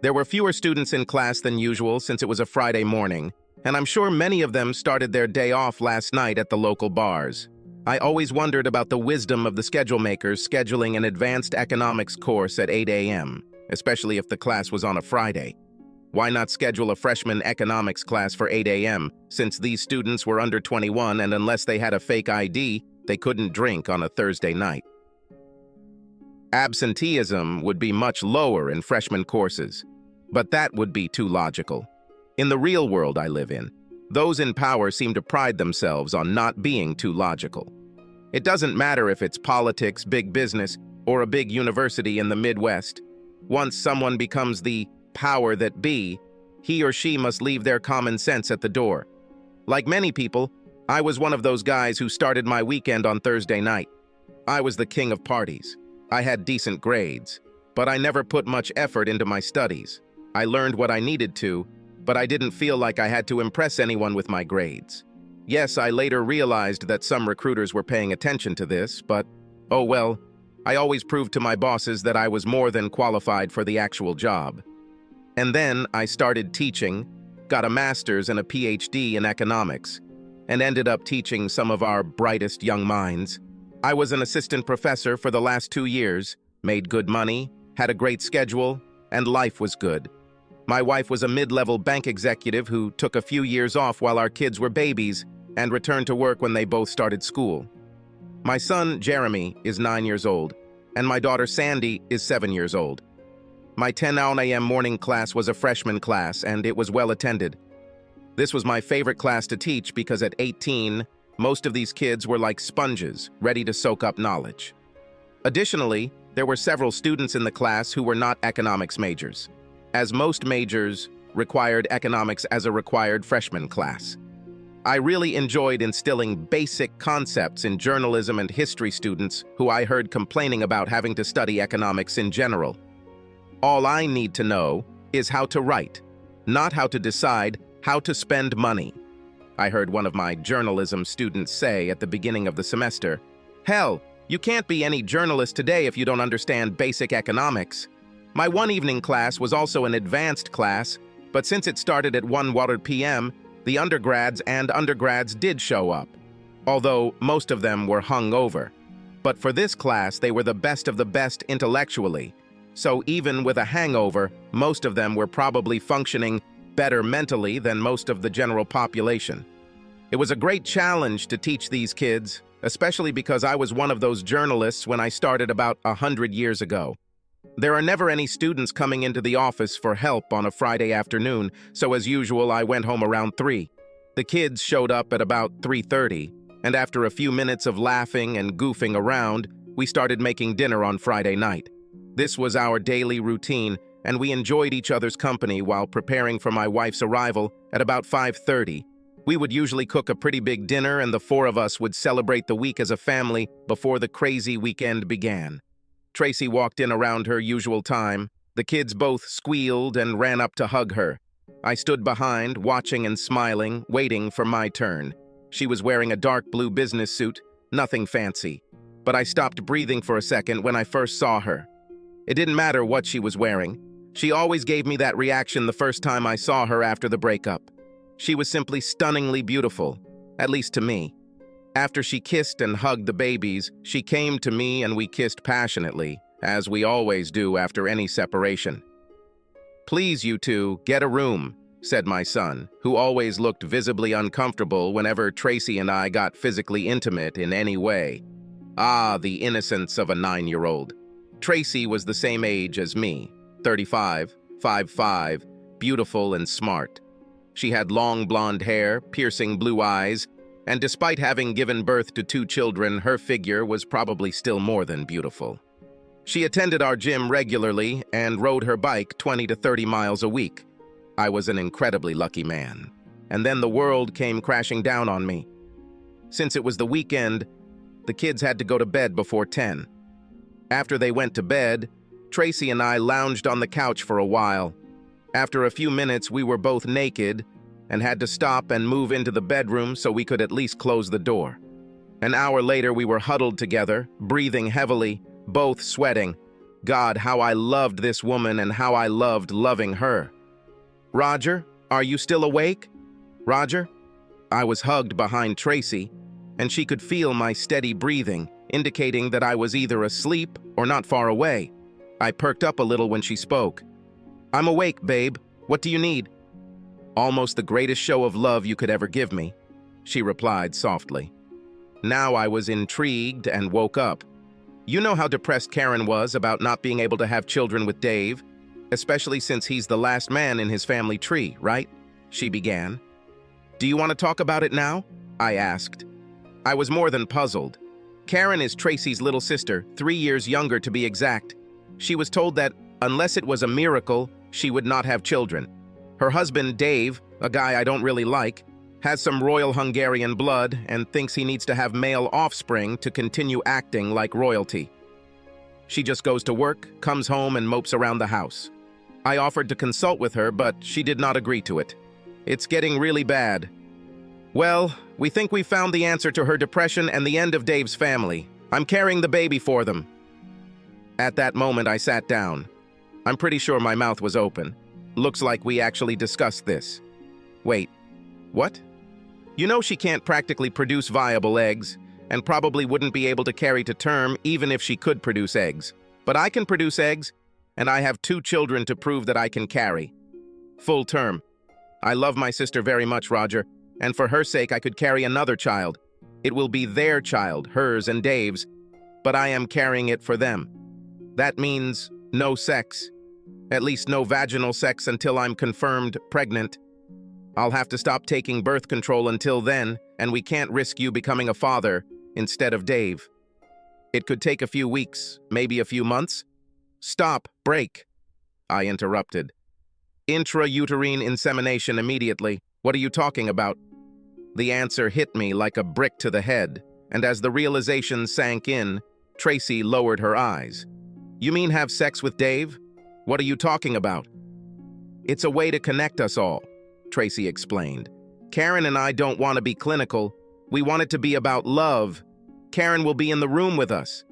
There were fewer students in class than usual since it was a Friday morning, and I'm sure many of them started their day off last night at the local bars. I always wondered about the wisdom of the schedule makers scheduling an advanced economics course at 8 a.m., especially if the class was on a Friday. Why not schedule a freshman economics class for 8 a.m., since these students were under 21 and unless they had a fake ID, they couldn't drink on a Thursday night? Absenteeism would be much lower in freshman courses, but that would be too logical. In the real world I live in, those in power seem to pride themselves on not being too logical. It doesn't matter if it's politics, big business, or a big university in the Midwest. Once someone becomes the power that be, he or she must leave their common sense at the door. Like many people, I was one of those guys who started my weekend on Thursday night. I was the king of parties. I had decent grades, but I never put much effort into my studies. I learned what I needed to, but I didn't feel like I had to impress anyone with my grades. Yes, I later realized that some recruiters were paying attention to this, but oh well, I always proved to my bosses that I was more than qualified for the actual job. And then I started teaching, got a master's and a PhD in economics, and ended up teaching some of our brightest young minds. I was an assistant professor for the last 2 years, made good money, had a great schedule, and life was good. My wife was a mid-level bank executive who took a few years off while our kids were babies and returned to work when they both started school. My son, Jeremy, is 9 years old, and my daughter, Sandy, is 7 years old. My 10 a.m. morning class was a freshman class, and it was well attended. This was my favorite class to teach because at 18, most of these kids were like sponges, ready to soak up knowledge. Additionally, there were several students in the class who were not economics majors, as most majors required economics as a required freshman class. I really enjoyed instilling basic concepts in journalism and history students who I heard complaining about having to study economics in general. All I need to know is how to write, not how to decide how to spend money. I heard one of my journalism students say at the beginning of the semester, "Hell, you can't be any journalist today if you don't understand basic economics." My one evening class was also an advanced class, but since it started at 1 p.m., the undergrads did show up, although most of them were hung over. But for this class, they were the best of the best intellectually, so even with a hangover, most of them were probably functioning better mentally than most of the general population. It was a great challenge to teach these kids, especially because I was one of those journalists when I started about 100 years ago. There are never any students coming into the office for help on a Friday afternoon, so as usual, I went home around 3. The kids showed up at about 3:30, and after a few minutes of laughing and goofing around, we started making dinner on Friday night. This was our daily routine, and we enjoyed each other's company while preparing for my wife's arrival at about 5:30. We would usually cook a pretty big dinner, and the 4 of us would celebrate the week as a family before the crazy weekend began. Tracy walked in around her usual time. The kids both squealed and ran up to hug her. I stood behind, watching and smiling, waiting for my turn. She was wearing a dark blue business suit, nothing fancy. But I stopped breathing for a second when I first saw her. It didn't matter what she was wearing. She always gave me that reaction the first time I saw her after the breakup. She was simply stunningly beautiful, at least to me. After she kissed and hugged the babies, she came to me and we kissed passionately, as we always do after any separation. "Please, you two, get a room," said my son, who always looked visibly uncomfortable whenever Tracy and I got physically intimate in any way. Ah, the innocence of a 9-year-old. Tracy was the same age as me, 35, 5'5", beautiful and smart. She had long blonde hair, piercing blue eyes, and despite having given birth to 2 children, her figure was probably still more than beautiful. She attended our gym regularly and rode her bike 20 to 30 miles a week. I was an incredibly lucky man. And then the world came crashing down on me. Since it was the weekend, the kids had to go to bed before 10. After they went to bed, Tracy and I lounged on the couch for a while. After a few minutes, we were both naked and had to stop and move into the bedroom so we could at least close the door. An hour later, we were huddled together, breathing heavily, both sweating. God, how I loved this woman and how I loved loving her. Roger, are you still awake? Roger? I was hugged behind Tracy, and she could feel my steady breathing, indicating that I was either asleep or not far away. I perked up a little when she spoke. I'm awake, babe. What do you need? Almost the greatest show of love you could ever give me, she replied softly. Now I was intrigued and woke up. You know how depressed Karen was about not being able to have children with Dave, especially since he's the last man in his family tree, right? She began. Do you want to talk about it now? I asked. I was more than puzzled. Karen is Tracy's little sister, 3 years younger to be exact. She was told that, unless it was a miracle, she would not have children. Her husband, Dave, a guy I don't really like, has some royal Hungarian blood and thinks he needs to have male offspring to continue acting like royalty. She just goes to work, comes home, and mopes around the house. I offered to consult with her, but she did not agree to it. It's getting really bad. Well, we think we found the answer to her depression and the end of Dave's family. I'm carrying the baby for them. At that moment, I sat down. I'm pretty sure my mouth was open. Looks like we actually discussed this. Wait, what? You know she can't practically produce viable eggs, and probably wouldn't be able to carry to term even if she could produce eggs. But I can produce eggs, and I have 2 children to prove that I can carry. Full term. I love my sister very much, Roger, and for her sake I could carry another child. It will be their child, hers and Dave's, but I am carrying it for them. That means no sex. At least no vaginal sex until I'm confirmed pregnant. I'll have to stop taking birth control until then, and we can't risk you becoming a father instead of Dave. It could take a few weeks, maybe a few months. Stop, break, I interrupted. Intrauterine insemination immediately. What are you talking about? The answer hit me like a brick to the head, and as the realization sank in, Tracy lowered her eyes. You mean have sex with Dave? What are you talking about? It's a way to connect us all, Tracy explained. Karen and I don't want to be clinical. We want it to be about love. Karen will be in the room with us.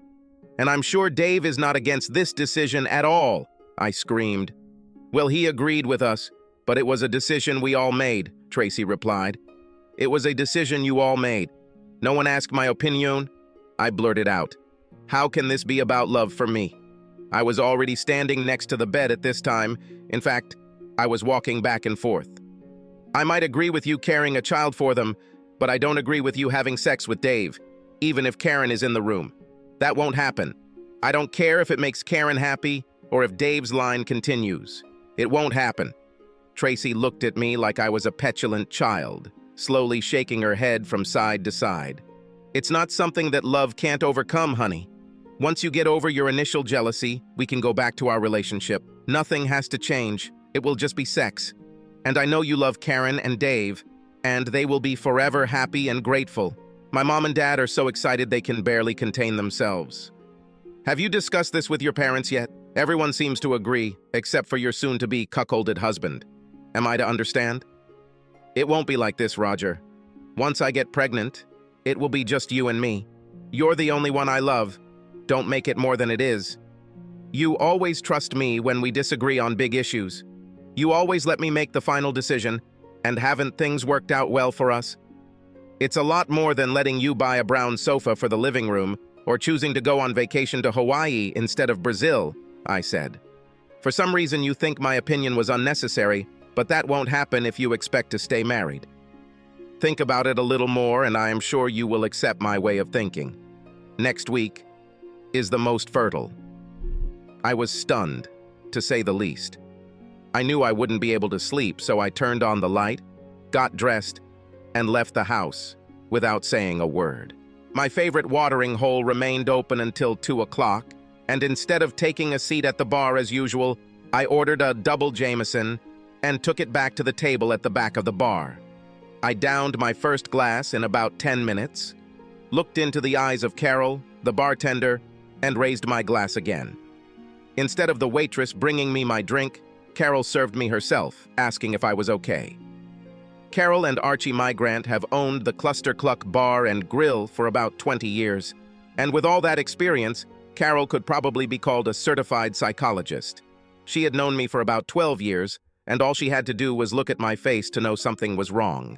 And I'm sure Dave is not against this decision at all, I screamed. Well, he agreed with us, but it was a decision we all made, Tracy replied. It was a decision you all made. No one asked my opinion, I blurted out. How can this be about love for me? I was already standing next to the bed at this time. In fact, I was walking back and forth. I might agree with you carrying a child for them, but I don't agree with you having sex with Dave, even if Karen is in the room. That won't happen. I don't care if it makes Karen happy or if Dave's line continues. It won't happen. Tracy looked at me like I was a petulant child, slowly shaking her head from side to side. It's not something that love can't overcome, honey. Once you get over your initial jealousy, we can go back to our relationship. Nothing has to change. It will just be sex. And I know you love Karen and Dave, and they will be forever happy and grateful. My mom and dad are so excited they can barely contain themselves. Have you discussed this with your parents yet? Everyone seems to agree, except for your soon-to-be cuckolded husband. Am I to understand? It won't be like this, Roger. Once I get pregnant, it will be just you and me. You're the only one I love. Don't make it more than it is. You always trust me when we disagree on big issues. You always let me make the final decision, and haven't things worked out well for us? It's a lot more than letting you buy a brown sofa for the living room or choosing to go on vacation to Hawaii instead of Brazil, I said. For some reason you think my opinion was unnecessary, but that won't happen if you expect to stay married. Think about it a little more and I am sure you will accept my way of thinking. Next week is the most fertile. I was stunned, to say the least. I knew I wouldn't be able to sleep, so I turned on the light, got dressed, and left the house without saying a word. My favorite watering hole remained open until 2 o'clock, and instead of taking a seat at the bar as usual, I ordered a double Jameson and took it back to the table at the back of the bar. I downed my first glass in about 10 minutes, looked into the eyes of Carol, the bartender, and raised my glass again. Instead of the waitress bringing me my drink, Carol served me herself, asking if I was okay. Carol and Archie Migrant have owned the Cluster Cluck Bar and Grill for about 20 years, and with all that experience, Carol could probably be called a certified psychologist. She had known me for about 12 years, and all she had to do was look at my face to know something was wrong.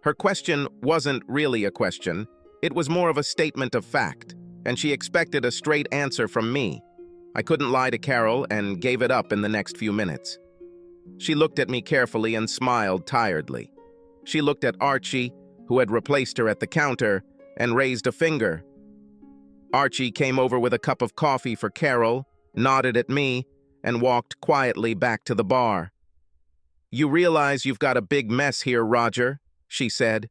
Her question wasn't really a question, it was more of a statement of fact, and she expected a straight answer from me. I couldn't lie to Carol and gave it up in the next few minutes. She looked at me carefully and smiled tiredly. She looked at Archie, who had replaced her at the counter, and raised a finger. Archie came over with a cup of coffee for Carol, nodded at me, and walked quietly back to the bar. "You realize you've got a big mess here, Roger," she said.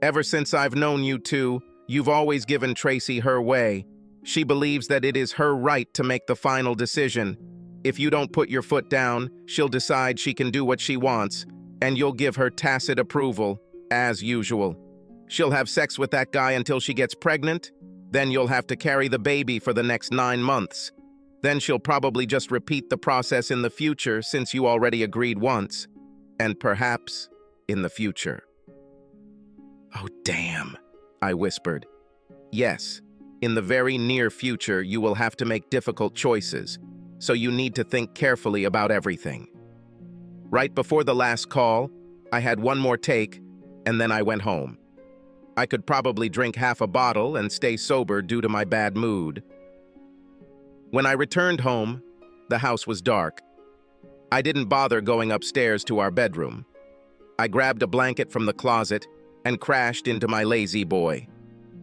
"Ever since I've known you two, you've always given Tracy her way. She believes that it is her right to make the final decision. If you don't put your foot down, she'll decide she can do what she wants, and you'll give her tacit approval, as usual. She'll have sex with that guy until she gets pregnant, then you'll have to carry the baby for the next 9 months. Then she'll probably just repeat the process in the future since you already agreed once, and perhaps in the future." "Oh, damn," I whispered. "Yes, in the very near future you will have to make difficult choices, so you need to think carefully about everything." Right before the last call, I had one more take, and then I went home. I could probably drink half a bottle and stay sober due to my bad mood. When I returned home, the house was dark. I didn't bother going upstairs to our bedroom. I grabbed a blanket from the closet and crashed into my lazy boy.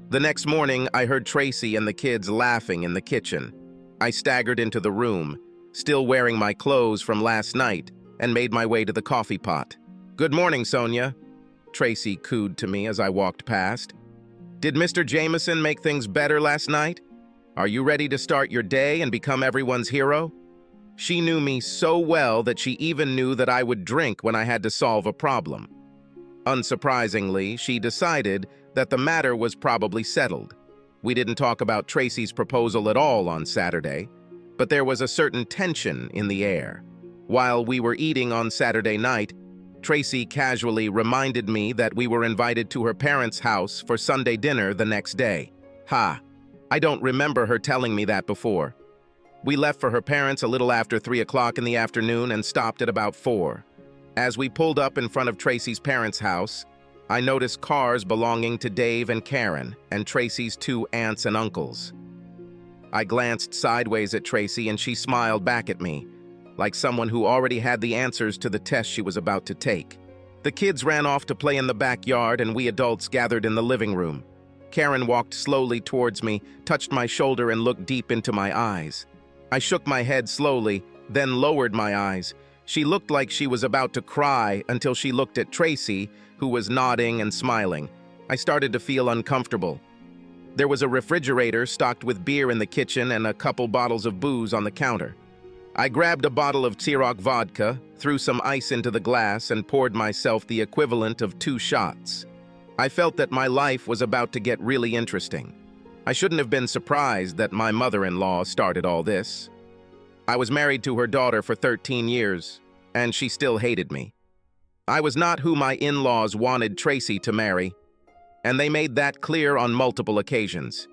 The next morning, I heard Tracy and the kids laughing in the kitchen. I staggered into the room, still wearing my clothes from last night, and made my way to the coffee pot. "Good morning, Sonia," Tracy cooed to me as I walked past. "Did Mr. Jameson make things better last night? Are you ready to start your day and become everyone's hero?" She knew me so well that she even knew that I would drink when I had to solve a problem. Unsurprisingly, she decided that the matter was probably settled. We didn't talk about Tracy's proposal at all on Saturday, but there was a certain tension in the air. While we were eating on Saturday night, Tracy casually reminded me that we were invited to her parents' house for Sunday dinner the next day. I don't remember her telling me that before. We left for her parents a little after 3 o'clock in the afternoon and stopped at about 4. As we pulled up in front of Tracy's parents' house, I noticed cars belonging to Dave and Karen and Tracy's 2 aunts and uncles. I glanced sideways at Tracy and she smiled back at me, like someone who already had the answers to the test she was about to take. The kids ran off to play in the backyard and we adults gathered in the living room. Karen walked slowly towards me, touched my shoulder and looked deep into my eyes. I shook my head slowly, then lowered my eyes. She looked like she was about to cry until she looked at Tracy, who was nodding and smiling. I started to feel uncomfortable. There was a refrigerator stocked with beer in the kitchen and a couple bottles of booze on the counter. I grabbed a bottle of Ciroc vodka, threw some ice into the glass, and poured myself the equivalent of 2 shots. I felt that my life was about to get really interesting. I shouldn't have been surprised that my mother-in-law started all this. I was married to her daughter for 13 years, and she still hated me. I was not who my in-laws wanted Tracy to marry, and they made that clear on multiple occasions.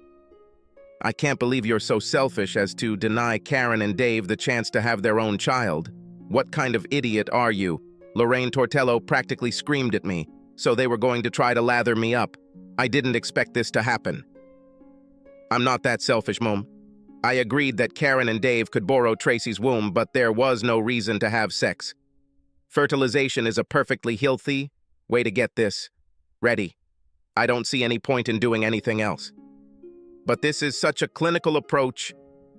"I can't believe you're so selfish as to deny Karen and Dave the chance to have their own child. What kind of idiot are you?" Lorraine Tortello practically screamed at me, so they were going to try to lather me up. I didn't expect this to happen. "I'm not that selfish, Mom. I agreed that Karen and Dave could borrow Tracy's womb, but there was no reason to have sex. Fertilization is a perfectly healthy way to get this ready. I don't see any point in doing anything else. But this is such a clinical approach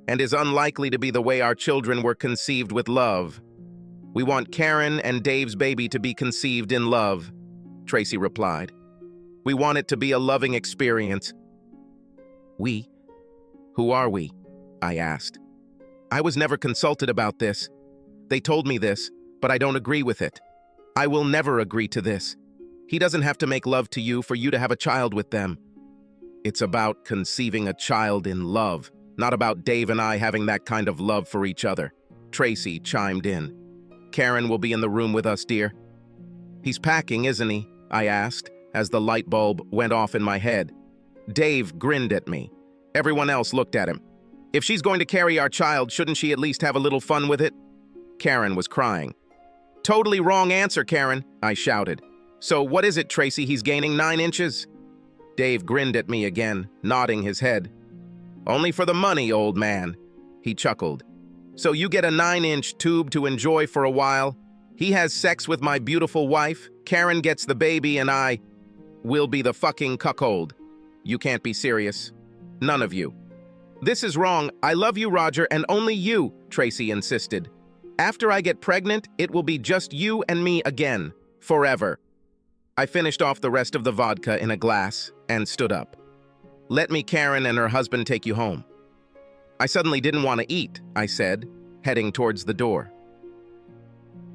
and is unlikely to be the way our children were conceived with love. We want Karen and Dave's baby to be conceived in love," Tracy replied. "We want it to be a loving experience." "We? Who are we?" I asked. "I was never consulted about this. They told me this, but I don't agree with it. I will never agree to this. He doesn't have to make love to you for you to have a child with them. It's about conceiving a child in love, not about Dave and I having that kind of love for each other," Tracy chimed in. "Karen will be in the room with us, dear." "He's packing, isn't he?" I asked, as the light bulb went off in my head. Dave grinned at me. Everyone else looked at him. If she's going to carry our child, shouldn't she at least have a little fun with it? Karen was crying. Totally wrong answer, Karen, I shouted. So what is it, Tracy? He's gaining 9 inches? Dave grinned at me again, nodding his head. Only for the money, old man. He chuckled. So you get a 9-inch tube to enjoy for a while? He has sex with my beautiful wife, Karen gets the baby, and I will be the fucking cuckold. You can't be serious. None of you. This is wrong. I love you, Roger, and only you, Tracy insisted. After I get pregnant, it will be just you and me again, forever. I finished off the rest of the vodka in a glass and stood up. Let me, Karen, and her husband take you home. I suddenly didn't want to eat, I said, heading towards the door.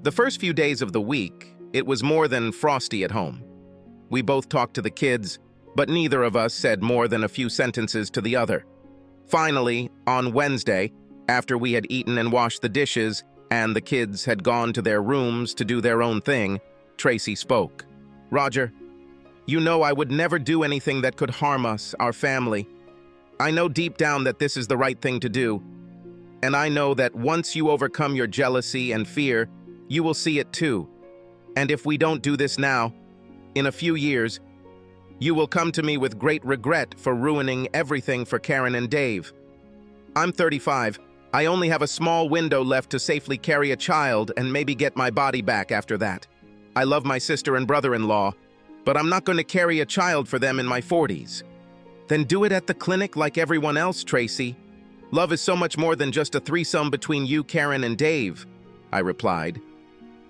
The first few days of the week, it was more than frosty at home. We both talked to the kids, but neither of us said more than a few sentences to the other. Finally, on Wednesday, after we had eaten and washed the dishes, and the kids had gone to their rooms to do their own thing, Tracy spoke. Roger, you know I would never do anything that could harm us, our family. I know deep down that this is the right thing to do, and I know that once you overcome your jealousy and fear, you will see it too. And if we don't do this now, in a few years, you will come to me with great regret for ruining everything for Karen and Dave. I'm 35. I only have a small window left to safely carry a child and maybe get my body back after that. I love my sister and brother-in-law, but I'm not going to carry a child for them in my 40s. Then do it at the clinic like everyone else, Tracy. Love is so much more than just a threesome between you, Karen, and Dave, I replied.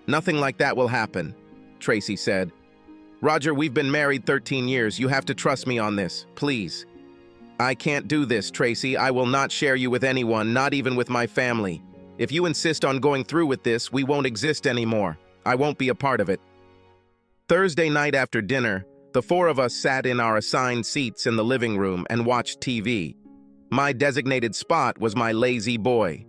Nothing like that will happen, Tracy said. Roger, we've been married 13 years. You have to trust me on this, please. I can't do this, Tracy. I will not share you with anyone, not even with my family. If you insist on going through with this, we won't exist anymore. I won't be a part of it. Thursday night after dinner, the 4 of us sat in our assigned seats in the living room and watched TV. My designated spot was my lazy boy.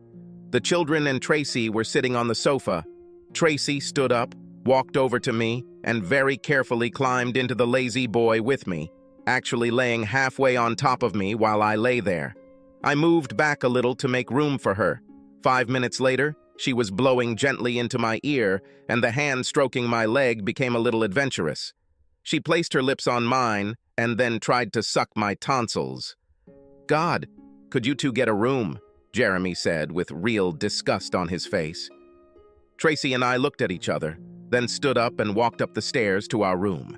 The children and Tracy were sitting on the sofa. Tracy stood up, walked over to me, and very carefully climbed into the lazy boy with me, actually laying halfway on top of me while I lay there. I moved back a little to make room for her. 5 minutes later, she was blowing gently into my ear, and the hand stroking my leg became a little adventurous. She placed her lips on mine and then tried to suck my tonsils. God, could you two get a room? Jeremy said with real disgust on his face. Tracy and I looked at each other, then stood up and walked up the stairs to our room.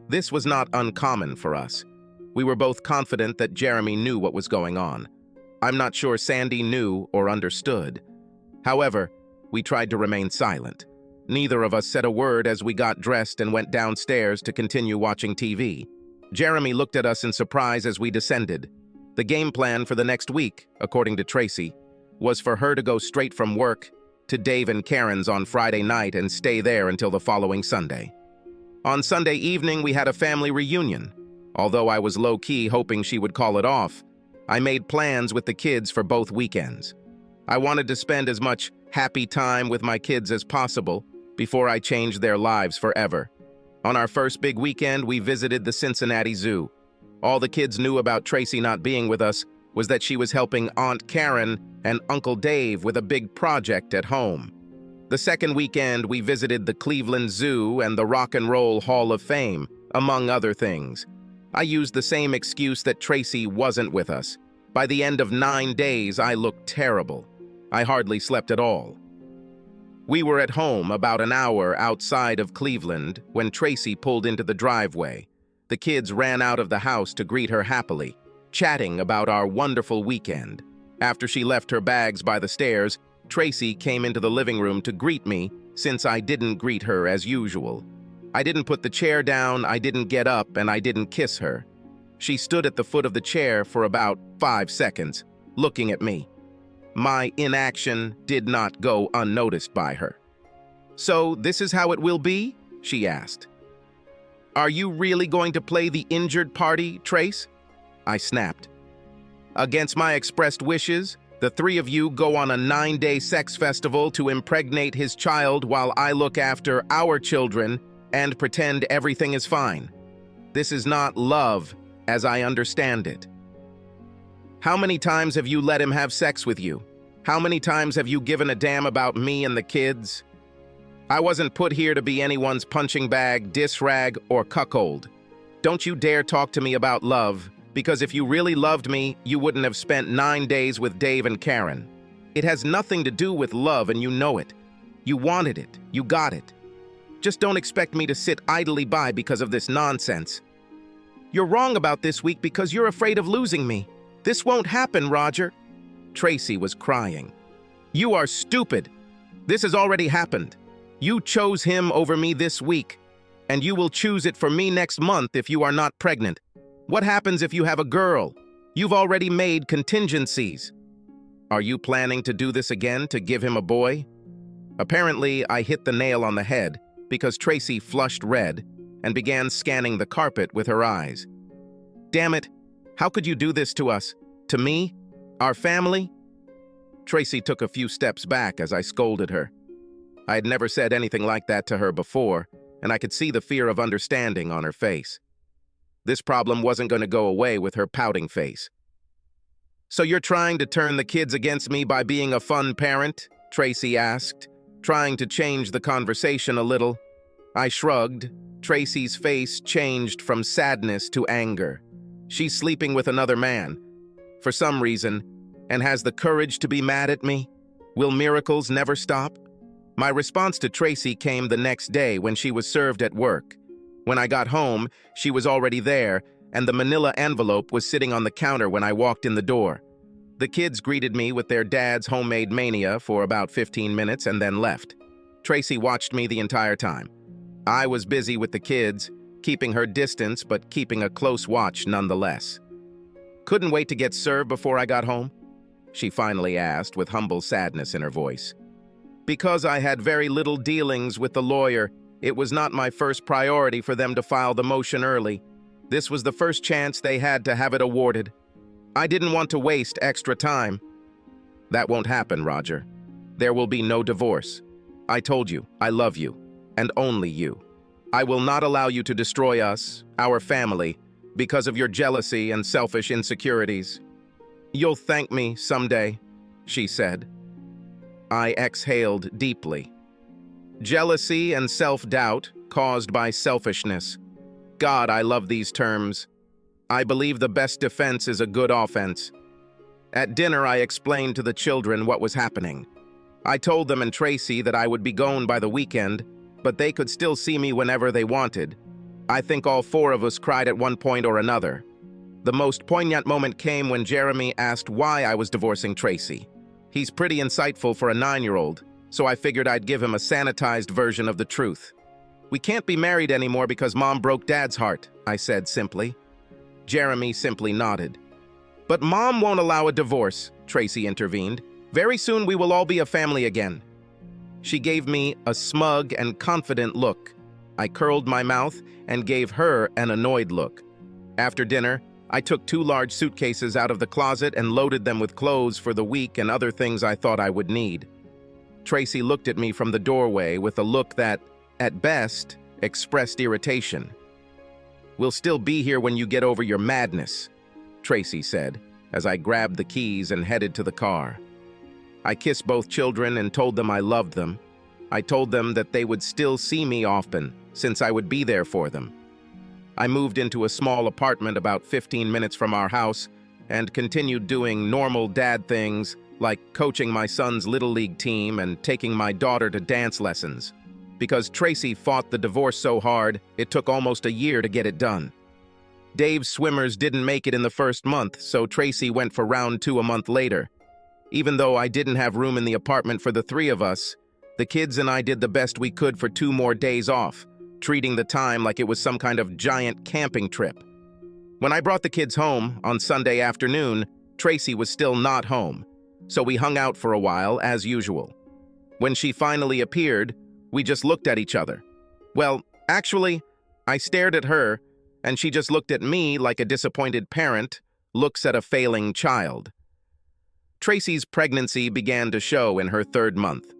This was not uncommon for us. We were both confident that Jeremy knew what was going on. I'm not sure Sandy knew or understood. However, we tried to remain silent. Neither of us said a word as we got dressed and went downstairs to continue watching TV. Jeremy looked at us in surprise as we descended. The game plan for the next week, according to Tracy, was for her to go straight from work to Dave and Karen's on Friday night and stay there until the following Sunday. On Sunday evening, we had a family reunion. Although I was low-key hoping she would call it off, I made plans with the kids for both weekends. I wanted to spend as much happy time with my kids as possible before I changed their lives forever. On our first big weekend, we visited the Cincinnati Zoo. All the kids knew about Tracy not being with us was that she was helping Aunt Karen and Uncle Dave with a big project at home. The second weekend, we visited the Cleveland Zoo and the Rock and Roll Hall of Fame, among other things. I used the same excuse that Tracy wasn't with us. By the end of 9 days, I looked terrible. I hardly slept at all. We were at home about an hour outside of Cleveland when Tracy pulled into the driveway. The kids ran out of the house to greet her happily, chatting about our wonderful weekend. After she left her bags by the stairs, Tracy came into the living room to greet me since I didn't greet her as usual. I didn't put the chair down, I didn't get up, and I didn't kiss her. She stood at the foot of the chair for about 5 seconds, looking at me. My inaction did not go unnoticed by her. "So this is how it will be?" she asked. "Are you really going to play the injured party, Trace?" I snapped. "Against my expressed wishes, the 3 of you go on a 9-day sex festival to impregnate his child while I look after our children and pretend everything is fine. This is not love as I understand it." How many times have you let him have sex with you? How many times have you given a damn about me and the kids? I wasn't put here to be anyone's punching bag, diss rag, or cuckold. Don't you dare talk to me about love, because if you really loved me, you wouldn't have spent 9 days with Dave and Karen. It has nothing to do with love, and you know it. You wanted it. You got it. Just don't expect me to sit idly by because of this nonsense. You're wrong about this week because you're afraid of losing me. This won't happen, Roger. Tracy was crying. You are stupid. This has already happened. You chose him over me this week, and you will choose it for me next month if you are not pregnant. What happens if you have a girl? You've already made contingencies. Are you planning to do this again to give him a boy? Apparently, I hit the nail on the head because Tracy flushed red and began scanning the carpet with her eyes. Damn it, how could you do this to us? To me? Our family? Tracy took a few steps back as I scolded her. I had never said anything like that to her before, and I could see the fear of understanding on her face. This problem wasn't going to go away with her pouting face. So you're trying to turn the kids against me by being a fun parent? Tracy asked, trying to change the conversation a little. I shrugged. Tracy's face changed from sadness to anger. She's sleeping with another man, for some reason, and has the courage to be mad at me? Will miracles never stop? My response to Tracy came the next day when she was served at work. When I got home, she was already there, and the manila envelope was sitting on the counter when I walked in the door. The kids greeted me with their dad's homemade mania for about 15 minutes and then left. Tracy watched me the entire time. I was busy with the kids, keeping her distance but keeping a close watch nonetheless. Couldn't wait to get served before I got home? She finally asked with humble sadness in her voice. Because I had very little dealings with the lawyer, it was not my first priority for them to file the motion early. This was the first chance they had to have it awarded. I didn't want to waste extra time. That won't happen, Roger. There will be no divorce. I told you, I love you, and only you. I will not allow you to destroy us, our family, because of your jealousy and selfish insecurities. You'll thank me someday, she said. I exhaled deeply. Jealousy and self-doubt caused by selfishness. God, I love these terms. I believe the best defense is a good offense. At dinner, I explained to the children what was happening. I told them and Tracy that I would be gone by the weekend, but they could still see me whenever they wanted. I think all 4 of us cried at one point or another. The most poignant moment came when Jeremy asked why I was divorcing Tracy. He's pretty insightful for a 9-year-old, so I figured I'd give him a sanitized version of the truth. We can't be married anymore because Mom broke Dad's heart, I said simply. Jeremy simply nodded. But Mom won't allow a divorce, Tracy intervened. Very soon we will all be a family again. She gave me a smug and confident look. I curled my mouth and gave her an annoyed look. After dinner, I took 2 large suitcases out of the closet and loaded them with clothes for the week and other things I thought I would need. Tracy looked at me from the doorway with a look that, at best, expressed irritation. We'll still be here when you get over your madness, Tracy said, as I grabbed the keys and headed to the car. I kissed both children and told them I loved them. I told them that they would still see me often, since I would be there for them. I moved into a small apartment about 15 minutes from our house and continued doing normal dad things like coaching my son's Little League team and taking my daughter to dance lessons. Because Tracy fought the divorce so hard, it took almost a year to get it done. Dave's swimmers didn't make it in the first month, so Tracy went for round 2 a month later. Even though I didn't have room in the apartment for the 3 of us, the kids and I did the best we could for 2 more days off, treating the time like it was some kind of giant camping trip. When I brought the kids home on Sunday afternoon, Tracy was still not home, so we hung out for a while as usual. When she finally appeared, we just looked at each other. Well, actually, I stared at her, and she just looked at me like a disappointed parent looks at a failing child. Tracy's pregnancy began to show in her 3rd month.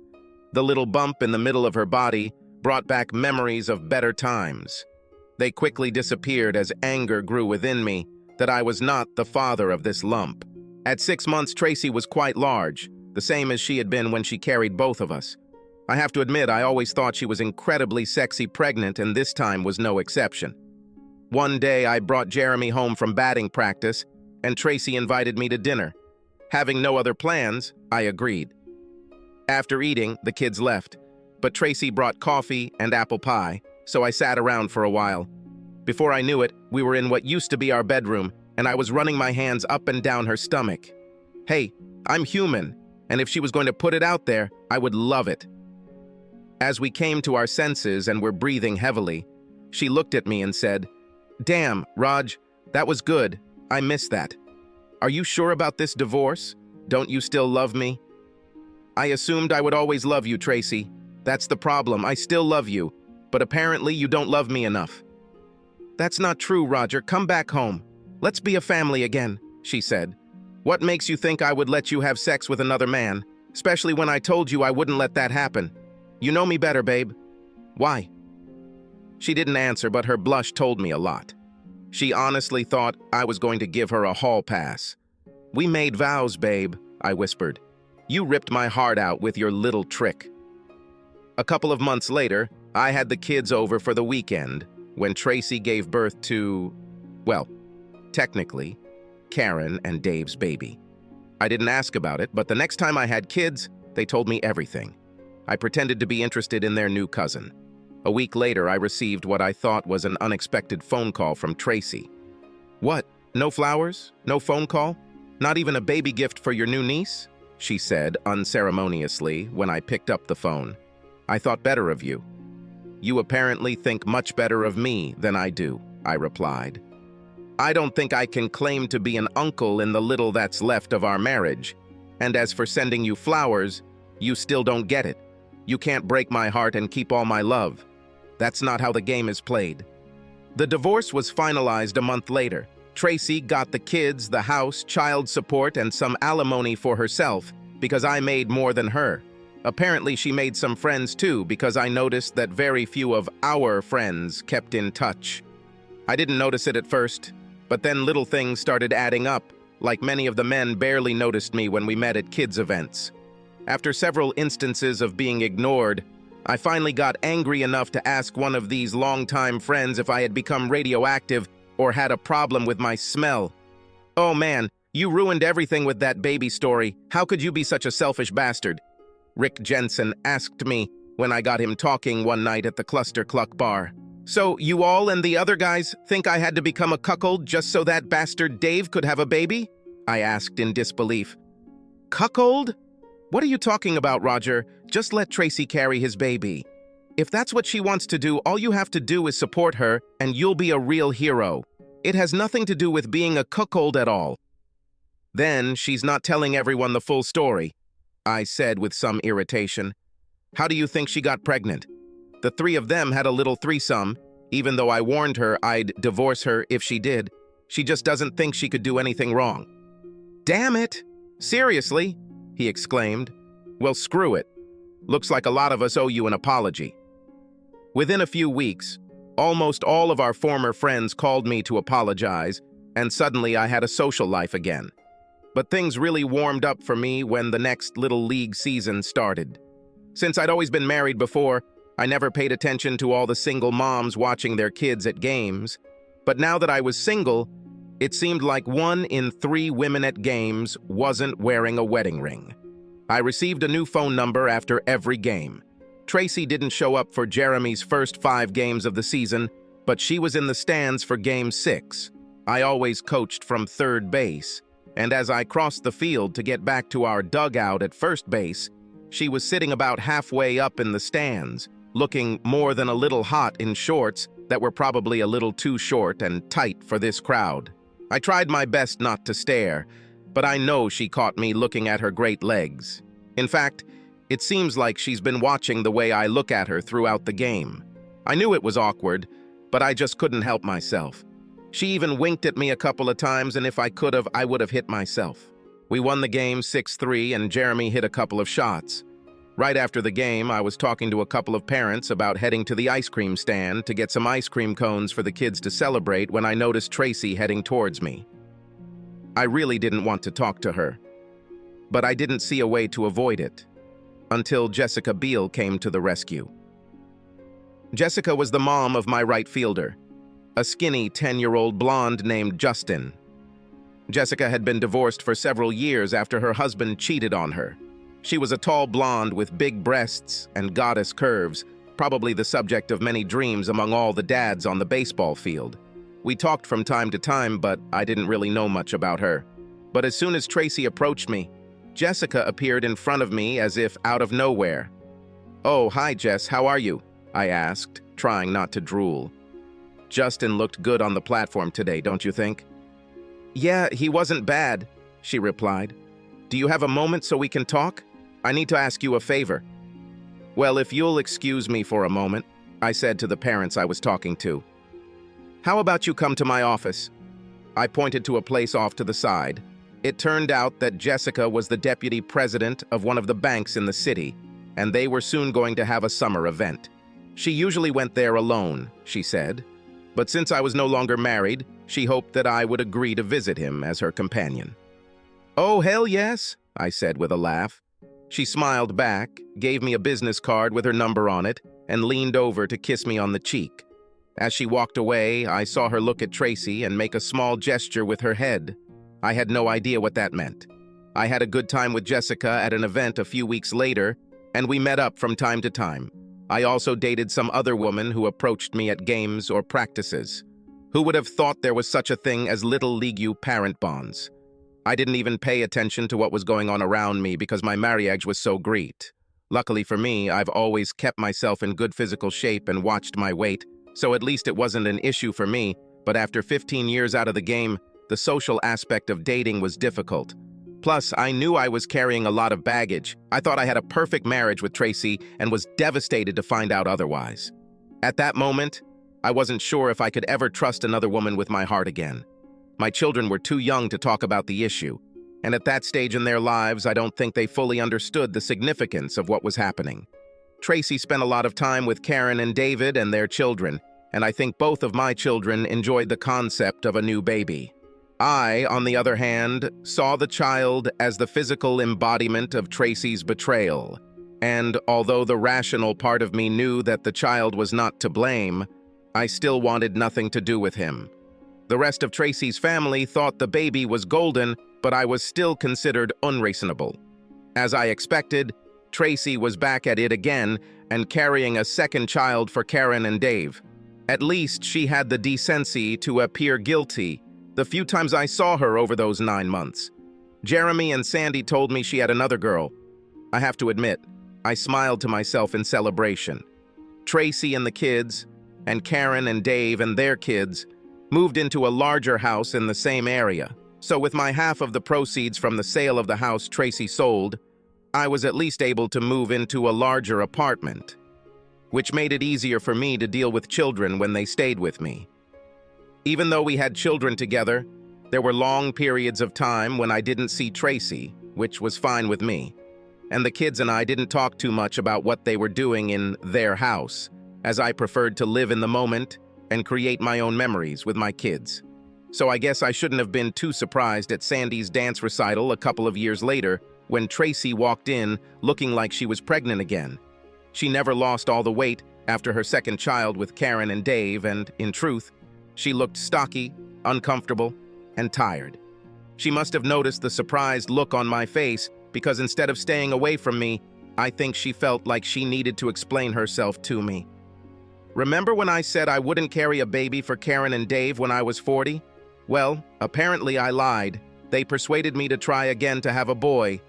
The little bump in the middle of her body brought back memories of better times. They quickly disappeared as anger grew within me that I was not the father of this lump. At 6 months, Tracy was quite large, the same as she had been when she carried both of us. I have to admit, I always thought she was incredibly sexy pregnant, and this time was no exception. One day, I brought Jeremy home from batting practice, and Tracy invited me to dinner. Having no other plans, I agreed. After eating, the kids left, but Tracy brought coffee and apple pie, so I sat around for a while. Before I knew it, we were in what used to be our bedroom, and I was running my hands up and down her stomach. Hey, I'm human, and if she was going to put it out there, I would love it. As we came to our senses and were breathing heavily, she looked at me and said, "Damn, Raj, that was good. I missed that. Are you sure about this divorce? Don't you still love me?" I assumed I would always love you, Tracy. That's the problem. I still love you, but apparently you don't love me enough. That's not true, Roger. Come back home. Let's be a family again, she said. What makes you think I would let you have sex with another man, especially when I told you I wouldn't let that happen? You know me better, babe. Why? She didn't answer, but her blush told me a lot. She honestly thought I was going to give her a hall pass. We made vows, babe, I whispered. You ripped my heart out with your little trick. A couple of months later, I had the kids over for the weekend when Tracy gave birth to, well, technically, Karen and Dave's baby. I didn't ask about it, but the next time I had kids, they told me everything. I pretended to be interested in their new cousin. A week later, I received what I thought was an unexpected phone call from Tracy. What? No flowers? No phone call? Not even a baby gift for your new niece? She said unceremoniously when I picked up the phone. I thought better of you. You apparently think much better of me than I do, I replied. I don't think I can claim to be an uncle in the little that's left of our marriage. And as for sending you flowers, you still don't get it. You can't break my heart and keep all my love. That's not how the game is played. The divorce was finalized a month later. Tracy got the kids, the house, child support, and some alimony for herself because I made more than her. Apparently, she made some friends too because I noticed that very few of our friends kept in touch. I didn't notice it at first, but then little things started adding up, like many of the men barely noticed me when we met at kids' events. After several instances of being ignored, I finally got angry enough to ask one of these longtime friends if I had become radioactive or had a problem with my smell. Oh man, you ruined everything with that baby story. How could you be such a selfish bastard? Rick Jensen asked me when I got him talking one night at the Cluster Cluck bar. So you all and the other guys think I had to become a cuckold just so that bastard Dave could have a baby? I asked in disbelief. Cuckold? What are you talking about, Roger? Just let Tracy carry his baby. If that's what she wants to do, all you have to do is support her, and you'll be a real hero. It has nothing to do with being a cuckold at all. Then she's not telling everyone the full story, I said with some irritation. How do you think she got pregnant? The three of them had a little threesome, even though I warned her I'd divorce her if she did. She just doesn't think she could do anything wrong. Damn it! Seriously? He exclaimed. Well, screw it. Looks like a lot of us owe you an apology. Within a few weeks, almost all of our former friends called me to apologize, and suddenly I had a social life again. But things really warmed up for me when the next Little League season started. Since I'd always been married before, I never paid attention to all the single moms watching their kids at games. But now that I was single, it seemed like 1 in 3 women at games wasn't wearing a wedding ring. I received a new phone number after every game. Tracy didn't show up for Jeremy's first 5 games of the season, but she was in the stands for Game 6. I always coached from third base, and as I crossed the field to get back to our dugout at first base, she was sitting about halfway up in the stands, looking more than a little hot in shorts that were probably a little too short and tight for this crowd. I tried my best not to stare, but I know she caught me looking at her great legs. In fact, it seems like she's been watching the way I look at her throughout the game. I knew it was awkward, but I just couldn't help myself. She even winked at me a couple of times, and if I could have, I would have hit myself. We won the game 6-3, and Jeremy hit a couple of shots. Right after the game, I was talking to a couple of parents about heading to the ice cream stand to get some ice cream cones for the kids to celebrate when I noticed Tracy heading towards me. I really didn't want to talk to her, but I didn't see a way to avoid it until Jessica Biel came to the rescue. Jessica was the mom of my right fielder, a skinny 10-year-old blonde named Justin. Jessica had been divorced for several years after her husband cheated on her. She was a tall blonde with big breasts and goddess curves, probably the subject of many dreams among all the dads on the baseball field. We talked from time to time, but I didn't really know much about her. But as soon as Tracy approached me, Jessica appeared in front of me as if out of nowhere. "Oh, hi Jess, how are you?" I asked, trying not to drool. "Justin looked good on the platform today, don't you think?" "Yeah, he wasn't bad," she replied. "Do you have a moment so we can talk? I need to ask you a favor." "Well, if you'll excuse me for a moment," I said to the parents I was talking to. "How about you come to my office?" I pointed to a place off to the side. It turned out that Jessica was the deputy president of one of the banks in the city, and they were soon going to have a summer event. She usually went there alone, she said, but since I was no longer married, she hoped that I would agree to visit him as her companion. "Oh, hell yes," I said with a laugh. She smiled back, gave me a business card with her number on it, and leaned over to kiss me on the cheek. As she walked away, I saw her look at Tracy and make a small gesture with her head. I had no idea what that meant. I had a good time with Jessica at an event a few weeks later, and we met up from time to time. I also dated some other woman who approached me at games or practices. Who would have thought there was such a thing as little league parent bonds? I didn't even pay attention to what was going on around me because my marriage was so great. Luckily for me, I've always kept myself in good physical shape and watched my weight, so at least it wasn't an issue for me, but after 15 years out of the game, the social aspect of dating was difficult. Plus, I knew I was carrying a lot of baggage. I thought I had a perfect marriage with Tracy and was devastated to find out otherwise. At that moment, I wasn't sure if I could ever trust another woman with my heart again. My children were too young to talk about the issue, and at that stage in their lives, I don't think they fully understood the significance of what was happening. Tracy spent a lot of time with Karen and David and their children, and I think both of my children enjoyed the concept of a new baby. I, on the other hand, saw the child as the physical embodiment of Tracy's betrayal, and although the rational part of me knew that the child was not to blame, I still wanted nothing to do with him. The rest of Tracy's family thought the baby was golden, but I was still considered unreasonable. As I expected, Tracy was back at it again and carrying a second child for Karen and Dave. At least she had the decency to appear guilty the few times I saw her over those 9 months. Jeremy and Sandy told me she had another girl. I have to admit, I smiled to myself in celebration. Tracy and the kids, and Karen and Dave and their kids, moved into a larger house in the same area. So with my half of the proceeds from the sale of the house Tracy sold, I was at least able to move into a larger apartment, which made it easier for me to deal with children when they stayed with me. Even though we had children together, there were long periods of time when I didn't see Tracy, which was fine with me. And the kids and I didn't talk too much about what they were doing in their house, as I preferred to live in the moment and create my own memories with my kids. So I guess I shouldn't have been too surprised at Sandy's dance recital a couple of years later when Tracy walked in looking like she was pregnant again. She never lost all the weight after her second child with Karen and Dave, and in truth, she looked stocky, uncomfortable, and tired. She must have noticed the surprised look on my face because instead of staying away from me, I think she felt like she needed to explain herself to me. Remember when I said I wouldn't carry a baby for Karen and Dave when I was 40? Well, apparently I lied. They persuaded me to try again to have a boy.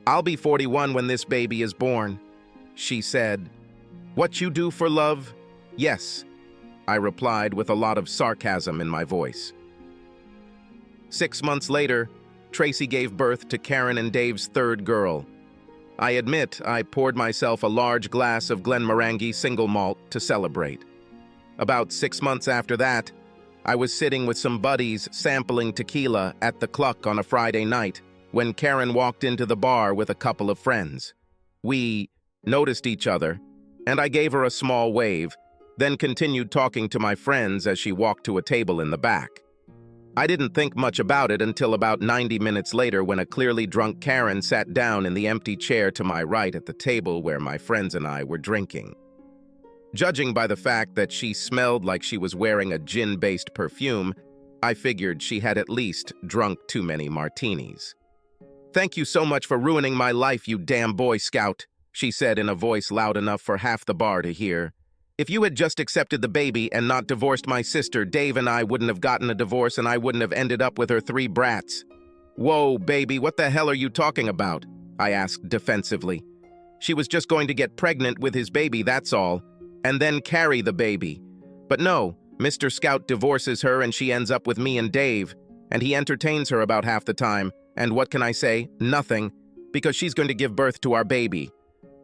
I'll be 41 when this baby is born. She said, "What you do for love?" "Yes," I replied with a lot of sarcasm in my voice. 6 months later, Tracy gave birth to Karen and Dave's third girl. I admit I poured myself a large glass of Glenmorangie single malt to celebrate. About 6 months after that, I was sitting with some buddies sampling tequila at the Cluck on a Friday night when Karen walked into the bar with a couple of friends. We noticed each other, and I gave her a small wave, then continued talking to my friends as she walked to a table in the back. I didn't think much about it until about 90 minutes later when a clearly drunk Karen sat down in the empty chair to my right at the table where my friends and I were drinking. Judging by the fact that she smelled like she was wearing a gin-based perfume, I figured she had at least drunk too many martinis. "Thank you so much for ruining my life, you damn Boy Scout," she said in a voice loud enough for half the bar to hear. "If you had just accepted the baby and not divorced my sister, Dave and I wouldn't have gotten a divorce and I wouldn't have ended up with her 3 brats." "Whoa, baby, what the hell are you talking about?" I asked defensively. "She was just going to get pregnant with his baby, that's all, and then carry the baby. But no, Mr. Scout divorces her and she ends up with me and Dave, and he entertains her about half the time, and what can I say? Nothing, because she's going to give birth to our baby.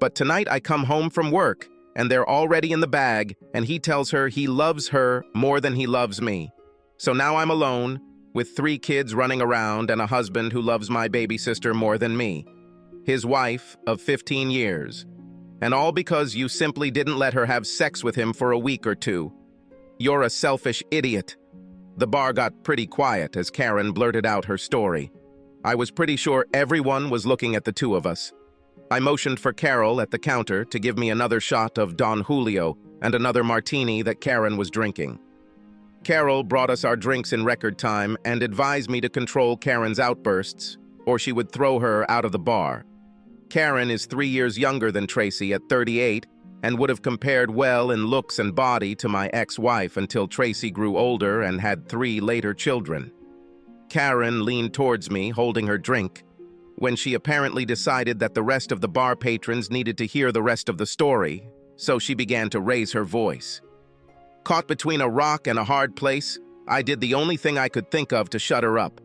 But tonight I come home from work, and they're already in the bag, and he tells her he loves her more than he loves me. So now I'm alone, with 3 kids running around and a husband who loves my baby sister more than me. His wife of 15 years. And all because you simply didn't let her have sex with him for a week or 2. You're a selfish idiot." The bar got pretty quiet as Karen blurted out her story. I was pretty sure everyone was looking at the 2 of us. I motioned for Carol at the counter to give me another shot of Don Julio and another martini that Karen was drinking. Carol brought us our drinks in record time and advised me to control Karen's outbursts, or she would throw her out of the bar. Karen is 3 years younger than Tracy at 38 and would have compared well in looks and body to my ex-wife until Tracy grew older and had 3 later children. Karen leaned towards me, holding her drink, when she apparently decided that the rest of the bar patrons needed to hear the rest of the story, so she began to raise her voice. Caught between a rock and a hard place, I did the only thing I could think of to shut her up.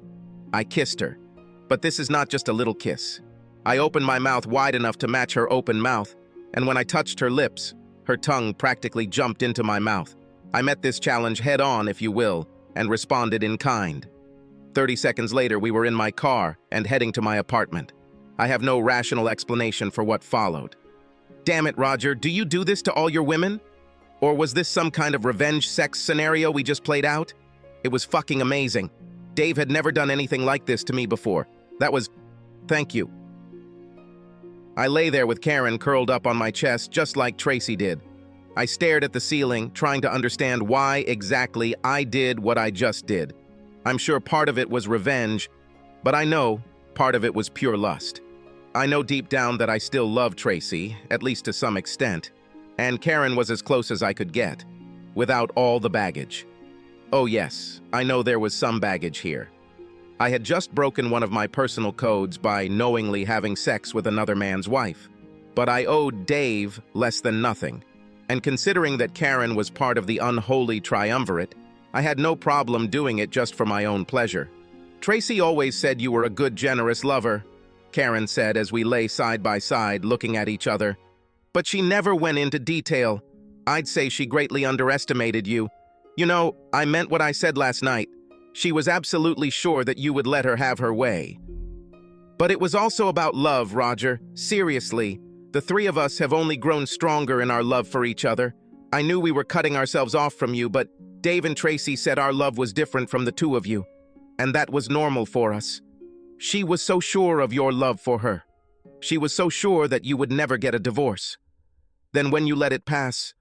I kissed her. But this is not just a little kiss. I opened my mouth wide enough to match her open mouth, and when I touched her lips, her tongue practically jumped into my mouth. I met this challenge head-on, if you will, and responded in kind. 30 seconds later, we were in my car and heading to my apartment. I have no rational explanation for what followed. Damn it, Roger, do you do this to all your women? Or was this some kind of revenge sex scenario we just played out? It was fucking amazing. Dave had never done anything like this to me before. That was... Thank you. I lay there with Karen curled up on my chest just like Tracy did. I stared at the ceiling, trying to understand why exactly I did what I just did. I'm sure part of it was revenge, but I know part of it was pure lust. I know deep down that I still love Tracy, at least to some extent, and Karen was as close as I could get, without all the baggage. Oh yes, I know there was some baggage here. I had just broken one of my personal codes by knowingly having sex with another man's wife, but I owed Dave less than nothing, and considering that Karen was part of the unholy triumvirate, I had no problem doing it just for my own pleasure. Tracy always said you were a good, generous lover, Karen said as we lay side by side looking at each other. But she never went into detail. I'd say she greatly underestimated you. You know, I meant what I said last night. She was absolutely sure that you would let her have her way. But it was also about love, Roger. Seriously, the 3 of us have only grown stronger in our love for each other. I knew we were cutting ourselves off from you, but Dave and Tracy said our love was different from the 2 of you, and that was normal for us. She was so sure of your love for her. She was so sure that you would never get a divorce. Then when you let it pass,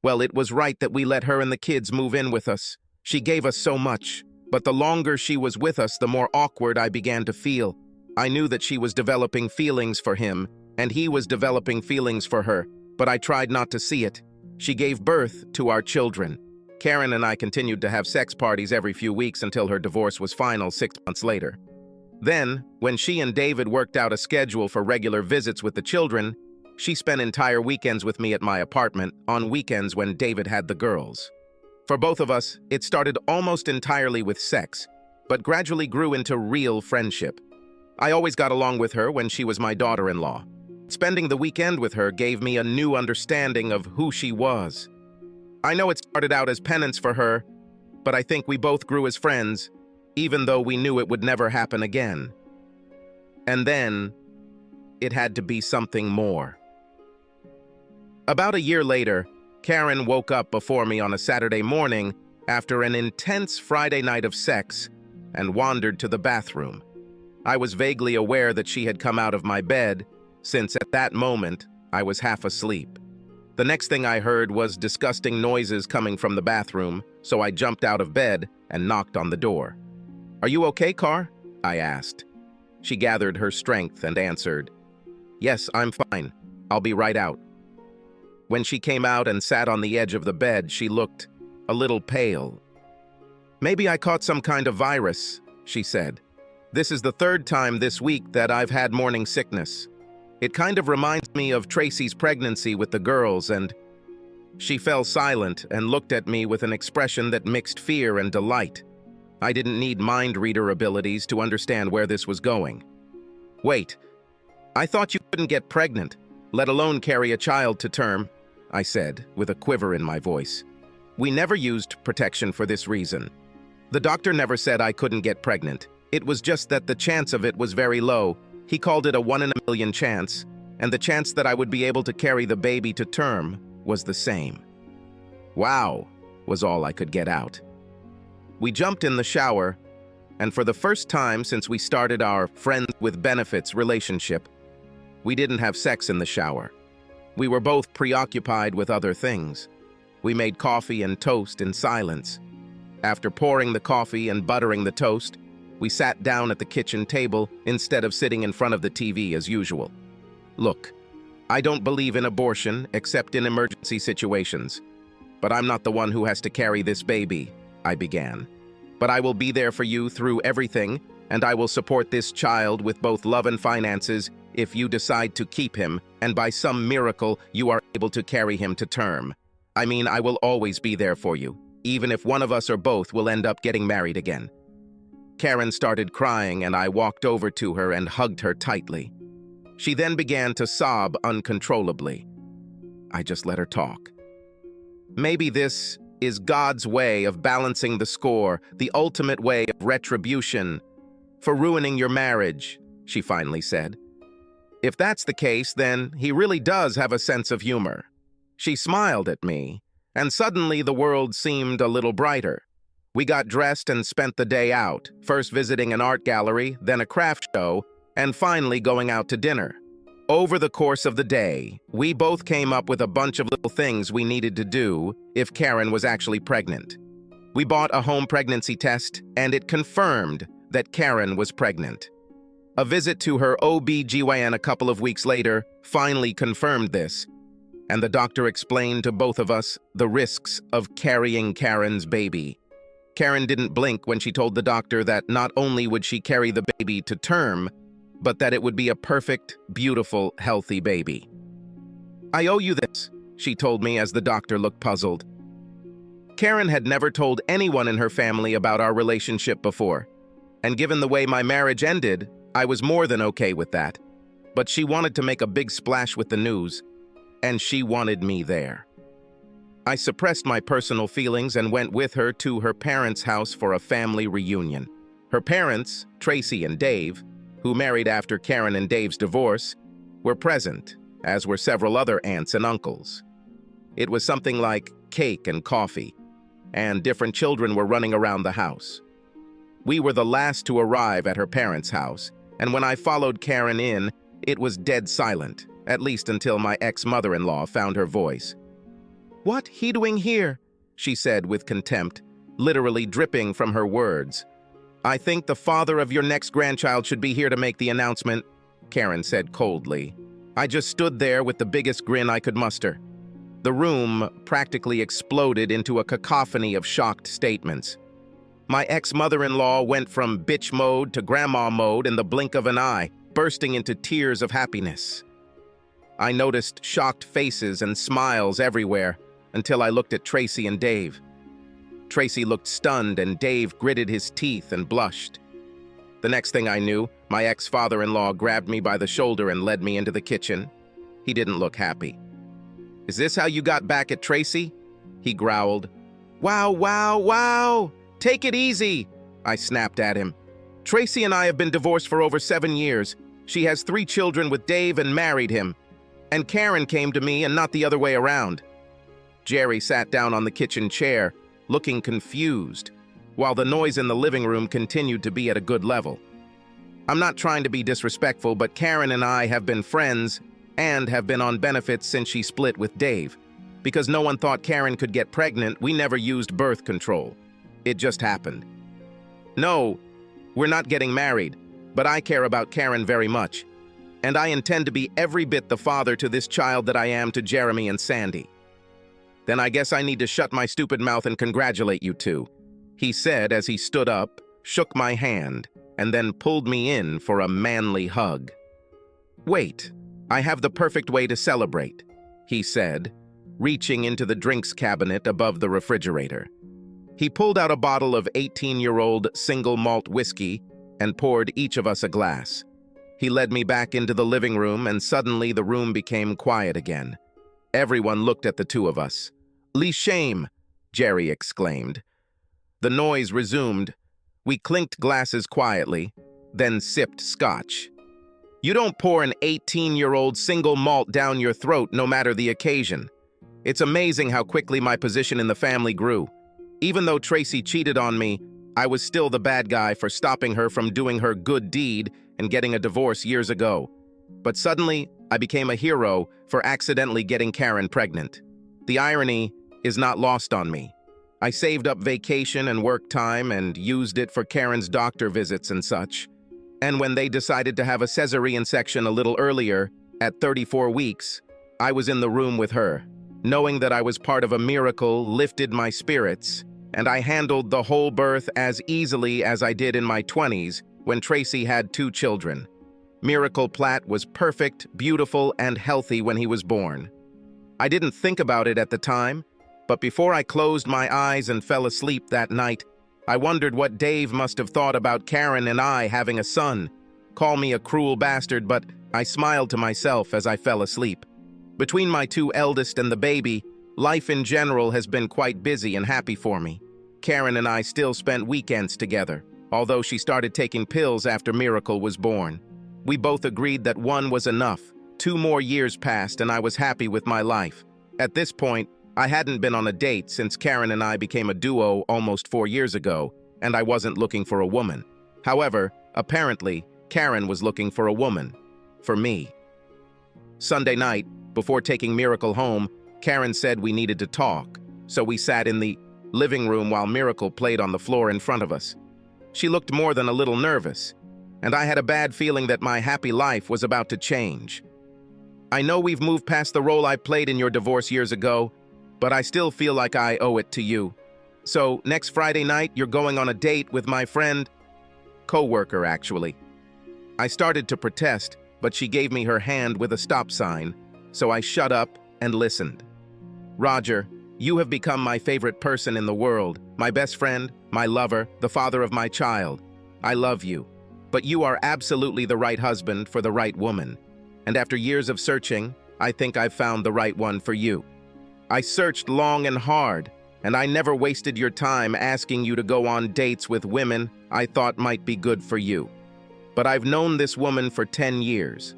well, it was right that we let her and the kids move in with us. She gave us so much, but the longer she was with us, the more awkward I began to feel. I knew that she was developing feelings for him, and he was developing feelings for her, but I tried not to see it. She gave birth to our children. Karen and I continued to have sex parties every few weeks until her divorce was final 6 months later. Then, when she and David worked out a schedule for regular visits with the children, she spent entire weekends with me at my apartment on weekends when David had the girls. For both of us, it started almost entirely with sex, but gradually grew into real friendship. I always got along with her when she was my daughter-in-law. Spending the weekend with her gave me a new understanding of who she was. I know it started out as penance for her, but I think we both grew as friends, even though we knew it would never happen again. And then, it had to be something more. About a year later, Karen woke up before me on a Saturday morning after an intense Friday night of sex and wandered to the bathroom. I was vaguely aware that she had come out of my bed, since at that moment I was half asleep. The next thing I heard was disgusting noises coming from the bathroom, so I jumped out of bed and knocked on the door. "Are you okay, Car?" I asked. She gathered her strength and answered, "Yes, I'm fine. I'll be right out." When she came out and sat on the edge of the bed, she looked a little pale. "Maybe I caught some kind of virus," she said. "This is the third time this week that I've had morning sickness. It kind of reminds me of Tracy's pregnancy with the girls," and she fell silent and looked at me with an expression that mixed fear and delight. I didn't need mind-reader abilities to understand where this was going. "Wait, I thought you couldn't get pregnant, let alone carry a child to term," I said, with a quiver in my voice. "We never used protection for this reason. The doctor never said I couldn't get pregnant. It was just that the chance of it was very low. He called it a 1 in a million chance, and the chance that I would be able to carry the baby to term was the same." "Wow," was all I could get out. We jumped in the shower, and for the first time since we started our friends with benefits relationship, we didn't have sex in the shower. We were both preoccupied with other things. We made coffee and toast in silence. After pouring the coffee and buttering the toast, we sat down at the kitchen table instead of sitting in front of the TV as usual. "Look, I don't believe in abortion except in emergency situations, but I'm not the one who has to carry this baby," I began. "But I will be there for you through everything, and I will support this child with both love and finances if you decide to keep him, and by some miracle you are able to carry him to term. I mean, I will always be there for you, even if one of us or both will end up getting married again." Karen started crying, and I walked over to her and hugged her tightly. She then began to sob uncontrollably. I just let her talk. "Maybe this is God's way of balancing the score, the ultimate way of retribution for ruining your marriage," she finally said. "If that's the case, then he really does have a sense of humor." She smiled at me, and suddenly the world seemed a little brighter. We got dressed and spent the day out, first visiting an art gallery, then a craft show, and finally going out to dinner. Over the course of the day, we both came up with a bunch of little things we needed to do if Karen was actually pregnant. We bought a home pregnancy test, and it confirmed that Karen was pregnant. A visit to her OB/GYN a couple of weeks later finally confirmed this, and the doctor explained to both of us the risks of carrying Karen's baby. Karen didn't blink when she told the doctor that not only would she carry the baby to term, but that it would be a perfect, beautiful, healthy baby. "I owe you this," she told me as the doctor looked puzzled. Karen had never told anyone in her family about our relationship before, and given the way my marriage ended, I was more than okay with that. But she wanted to make a big splash with the news, and she wanted me there. I suppressed my personal feelings and went with her to her parents' house for a family reunion. Her parents, Tracy and Dave, who married after Karen and Dave's divorce, were present, as were several other aunts and uncles. It was something like cake and coffee, and different children were running around the house. We were the last to arrive at her parents' house, and when I followed Karen in, it was dead silent, at least until my ex-mother-in-law found her voice. "What he doing here?" she said with contempt, literally dripping from her words. "I think the father of your next grandchild should be here to make the announcement," Karen said coldly. I just stood there with the biggest grin I could muster. The room practically exploded into a cacophony of shocked statements. My ex-mother-in-law went from bitch mode to grandma mode in the blink of an eye, bursting into tears of happiness. I noticed shocked faces and smiles everywhere until I looked at Tracy and Dave. Tracy looked stunned and Dave gritted his teeth and blushed. The next thing I knew, my ex-father-in-law grabbed me by the shoulder and led me into the kitchen. He didn't look happy. "Is this how you got back at Tracy?" he growled. "Wow, wow, wow! Take it easy!" I snapped at him. "Tracy and I have been divorced for over 7 years. She has 3 children with Dave and married him. And Karen came to me and not the other way around." Jerry sat down on the kitchen chair, looking confused. while the noise in the living room continued to be at a good level. I'm not trying to be disrespectful, but Karen and I have been friends and have been on benefits since she split with Dave. Because no one thought Karen could get pregnant, we never used birth control. It just happened. No, we're not getting married, but I care about Karen very much. And I intend to be every bit the father to this child that I am to Jeremy and Sandy. Then I guess I need to shut my stupid mouth and congratulate you two, he said as he stood up, shook my hand, and then pulled me in for a manly hug. Wait, I have the perfect way to celebrate, he said, reaching into the drinks cabinet above the refrigerator. He pulled out a bottle of 18-year-old single malt whiskey and poured each of us a glass. He led me back into the living room, and suddenly the room became quiet again. Everyone looked at the two of us. "Lee shame," Jerry exclaimed. The noise resumed. We clinked glasses quietly, then sipped scotch. You don't pour an 18-year-old single malt down your throat no matter the occasion. It's amazing how quickly my position in the family grew. Even though Tracy cheated on me, I was still the bad guy for stopping her from doing her good deed and getting a divorce years ago. But suddenly, I became a hero for accidentally getting Karen pregnant. The irony is not lost on me. I saved up vacation and work time and used it for Karen's doctor visits and such. And when they decided to have a cesarean section a little earlier, at 34 weeks, I was in the room with her. Knowing that I was part of a miracle lifted my spirits, and I handled the whole birth as easily as I did in my 20s when Tracy had 2 children. Miracle Platt was perfect, beautiful, and healthy when he was born. I didn't think about it at the time, but before I closed my eyes and fell asleep that night, I wondered what Dave must have thought about Karen and I having a son. Call me a cruel bastard, but I smiled to myself as I fell asleep. Between my 2 eldest and the baby, life in general has been quite busy and happy for me. Karen and I still spent weekends together, although she started taking pills after Miracle was born. We both agreed that 1 was enough. 2 more years passed and I was happy with my life. At this point, I hadn't been on a date since Karen and I became a duo almost 4 years ago, and I wasn't looking for a woman. However, apparently, Karen was looking for a woman. For me. Sunday night, before taking Miracle home, Karen said we needed to talk, so we sat in the living room while Miracle played on the floor in front of us. She looked more than a little nervous, and I had a bad feeling that my happy life was about to change. I know we've moved past the role I played in your divorce years ago, but I still feel like I owe it to you. So next Friday night, you're going on a date with my friend, co-worker actually. I started to protest, but she gave me her hand with a stop sign, so I shut up and listened. Roger, you have become my favorite person in the world, my best friend, my lover, the father of my child. I love you, but you are absolutely the right husband for the right woman. And after years of searching, I think I've found the right one for you. I searched long and hard, and I never wasted your time asking you to go on dates with women I thought might be good for you. But I've known this woman for 10 years.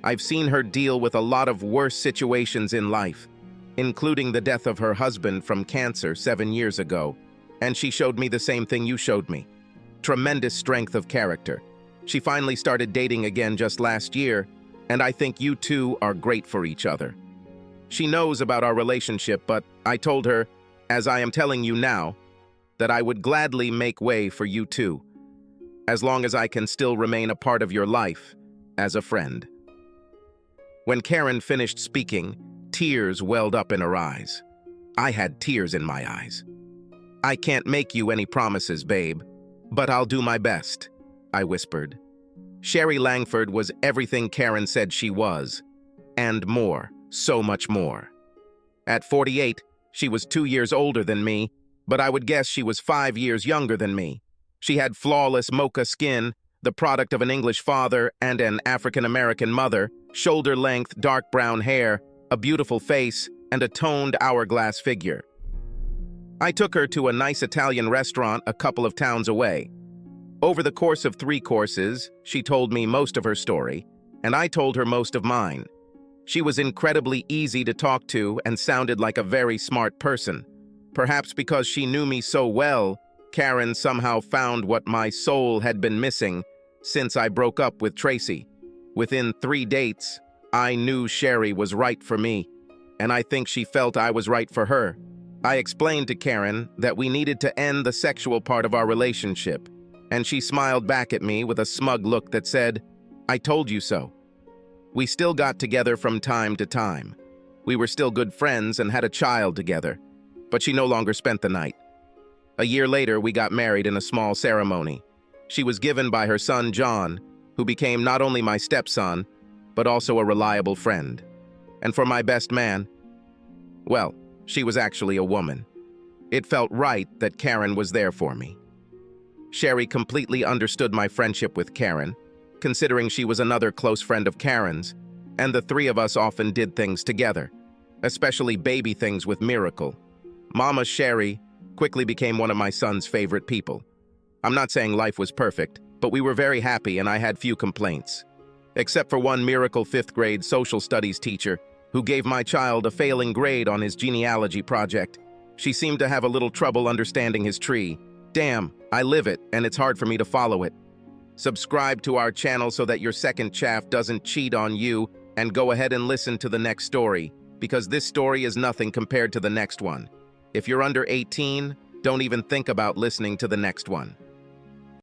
I've seen her deal with a lot of worse situations in life, including the death of her husband from cancer 7 years ago, and she showed me the same thing you showed me. Tremendous strength of character. She finally started dating again just last year, and I think you two are great for each other. She knows about our relationship, but I told her, as I am telling you now, that I would gladly make way for you two, as long as I can still remain a part of your life as a friend. When Karen finished speaking, tears welled up in her eyes. I had tears in my eyes. I can't make you any promises, babe, but I'll do my best, I whispered. Sherry Langford was everything Karen said she was, and more, so much more. At 48, she was 2 years older than me, but I would guess she was 5 years younger than me. She had flawless mocha skin, the product of an English father and an African-American mother, shoulder-length dark brown hair, a beautiful face, and a toned hourglass figure. I took her to a nice Italian restaurant a couple of towns away. Over the course of 3 courses, she told me most of her story, and I told her most of mine. She was incredibly easy to talk to and sounded like a very smart person. Perhaps because she knew me so well, Karen somehow found what my soul had been missing since I broke up with Tracy. Within 3 dates, I knew Sherry was right for me, and I think she felt I was right for her. I explained to Karen that we needed to end the sexual part of our relationship, and she smiled back at me with a smug look that said, "I told you so." We still got together from time to time. We were still good friends and had a child together, but she no longer spent the night. A year later, we got married in a small ceremony. She was given by her son, John, who became not only my stepson, but also a reliable friend. And for my best man, well, she was actually a woman. It felt right that Karen was there for me. Sherry completely understood my friendship with Karen, considering she was another close friend of Karen's, and the three of us often did things together, especially baby things with Miracle. Mama Sherry quickly became one of my son's favorite people. I'm not saying life was perfect, but we were very happy and I had few complaints. Except for one Miracle 5th grade social studies teacher who gave my child a failing grade on his genealogy project. She seemed to have a little trouble understanding his tree. Damn, I live it and it's hard for me to follow it. Subscribe to our channel so that your second chaff doesn't cheat on you, and go ahead and listen to the next story, because this story is nothing compared to the next one. If you're under 18, don't even think about listening to the next one.